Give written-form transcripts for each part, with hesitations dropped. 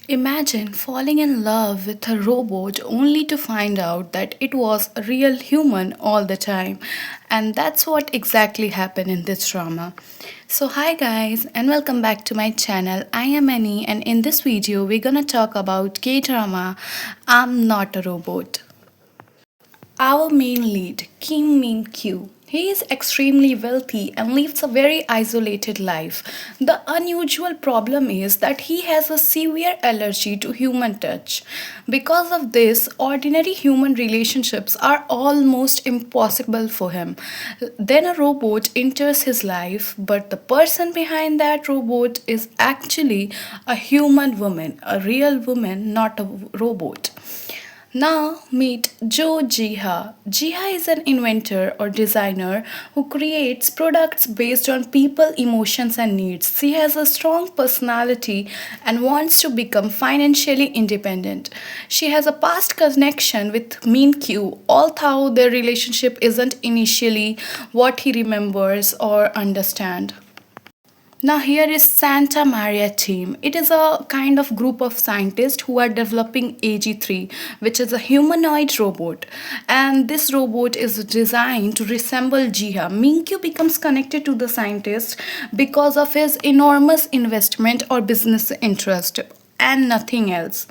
Imagine falling in love with a robot only to find out that it was a real human all the time. And that's what exactly happened in this drama. So, hi guys, and welcome back to my channel. I am Annie, and in this video, we're gonna talk about K drama I'm Not a Robot. Our main lead, Kim Min-kyu. He is extremely wealthy and lives a very isolated life. The unusual problem is that he has a severe allergy to human touch. Because of this, ordinary human relationships are almost impossible for him. Then a robot enters his life, but the person behind that robot is actually a human woman, a real woman, not a robot. Now meet Jo Jiha. Jiha is an inventor or designer who creates products based on people emotions and needs. She has a strong personality and wants to become financially independent. She has a past connection with Min Kyu, although their relationship isn't initially what he remembers or understands. Now, here is Santa Maria team. It is a kind of group of scientists who are developing AG3, which is a humanoid robot. And this robot is designed to resemble Jiha. Minkyu becomes connected to the scientist because of his enormous investment or business interest and nothing else.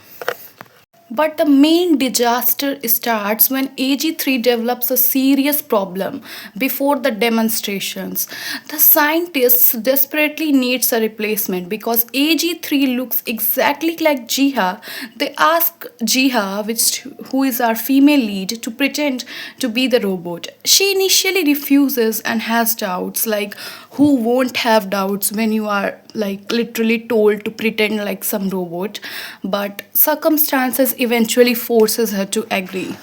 But the main disaster starts when AG3 develops a serious problem before the demonstrations. The scientists desperately needs a replacement because AG3 looks exactly like Jiha. They ask Jiha, who is our female lead, to pretend to be the robot. She initially refuses and has doubts, like who won't have doubts when you are like literally told to pretend like some robot, but circumstances eventually forces her to agree.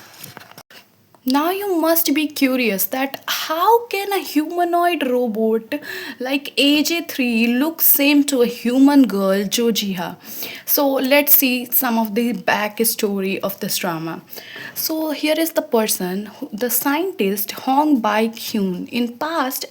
Now you must be curious that how can a humanoid robot like AJ3 look same to a human girl Jojiha? So let's see some of the backstory of this drama. So here is the person, the scientist Hong Bai Kyun. In past,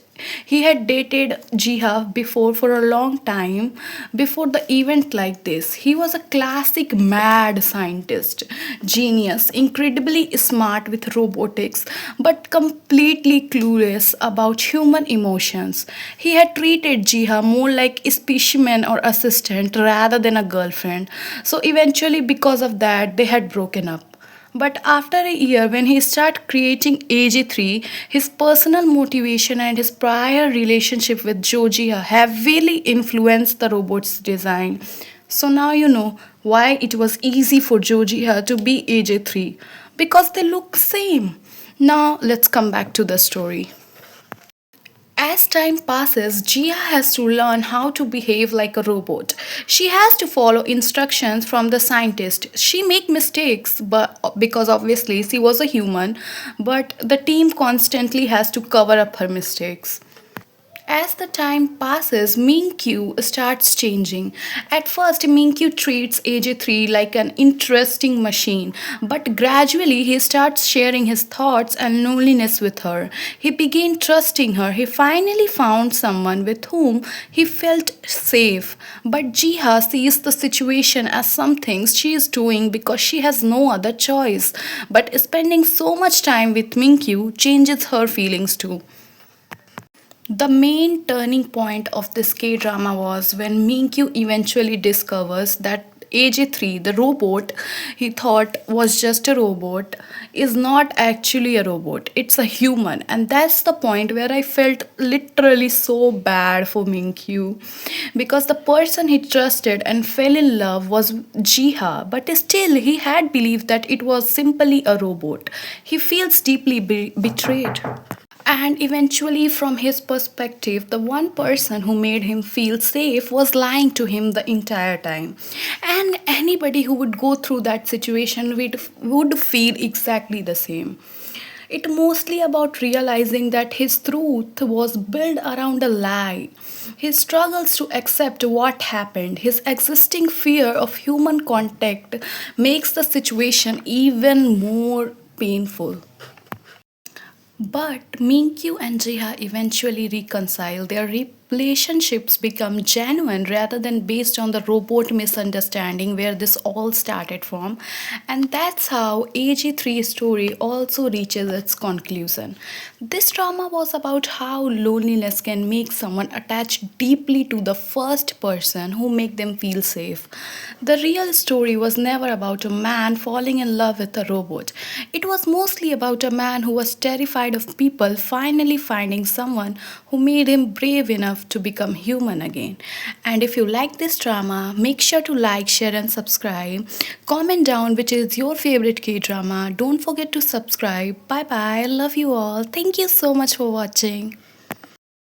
he had dated Jiha before for a long time before the event like this. He was a classic mad scientist, genius, incredibly smart with robotics, but completely clueless about human emotions. He had treated Jiha more like a specimen or assistant rather than a girlfriend. So eventually, because of that, they had broken up. But after a year, when he started creating AG3, his personal motivation and his prior relationship with Georgia heavily influenced the robot's design. So now you know why it was easy for Georgia to be AG3 because they look same. Now let's come back to the story. As time passes, Jia has to learn how to behave like a robot. She has to follow instructions from the scientist. She make mistakes but because obviously she was a human, but the team constantly has to cover up her mistakes. As the time passes, Minkyu starts changing. At first, Minkyu treats AJ3 like an interesting machine, but gradually he starts sharing his thoughts and loneliness with her. He began trusting her. He finally found someone with whom he felt safe. But Jiha sees the situation as something she is doing because she has no other choice. But spending so much time with Minkyu changes her feelings too. The main turning point of this K drama was when Minkyu eventually discovers that AJ3, the robot he thought was just a robot, is not actually a robot. It's a human. And that's the point where I felt literally so bad for Minkyu. Because the person he trusted and fell in love was Jiha, but still he had believed that it was simply a robot. He feels deeply betrayed. And eventually, from his perspective, the one person who made him feel safe was lying to him the entire time. And anybody who would go through that situation would feel exactly the same. It mostly about realizing that his truth was built around a lie. He struggles to accept what happened. His existing fear of human contact makes the situation even more painful. But Minkyu and Jiha eventually reconcile. They are relationships become genuine rather than based on the robot misunderstanding where this all started from. And that's how AG3 story also reaches its conclusion. This drama was about how loneliness can make someone attach deeply to the first person who make them feel safe. The real story was never about a man falling in love with a robot. It was mostly about a man who was terrified of people finally finding someone who made him brave enough to become human again. And if you like this drama, make sure to like, share, and subscribe. Comment down which is your favorite K drama. Don't forget to subscribe. Bye bye. Love you all. Thank you so much for watching.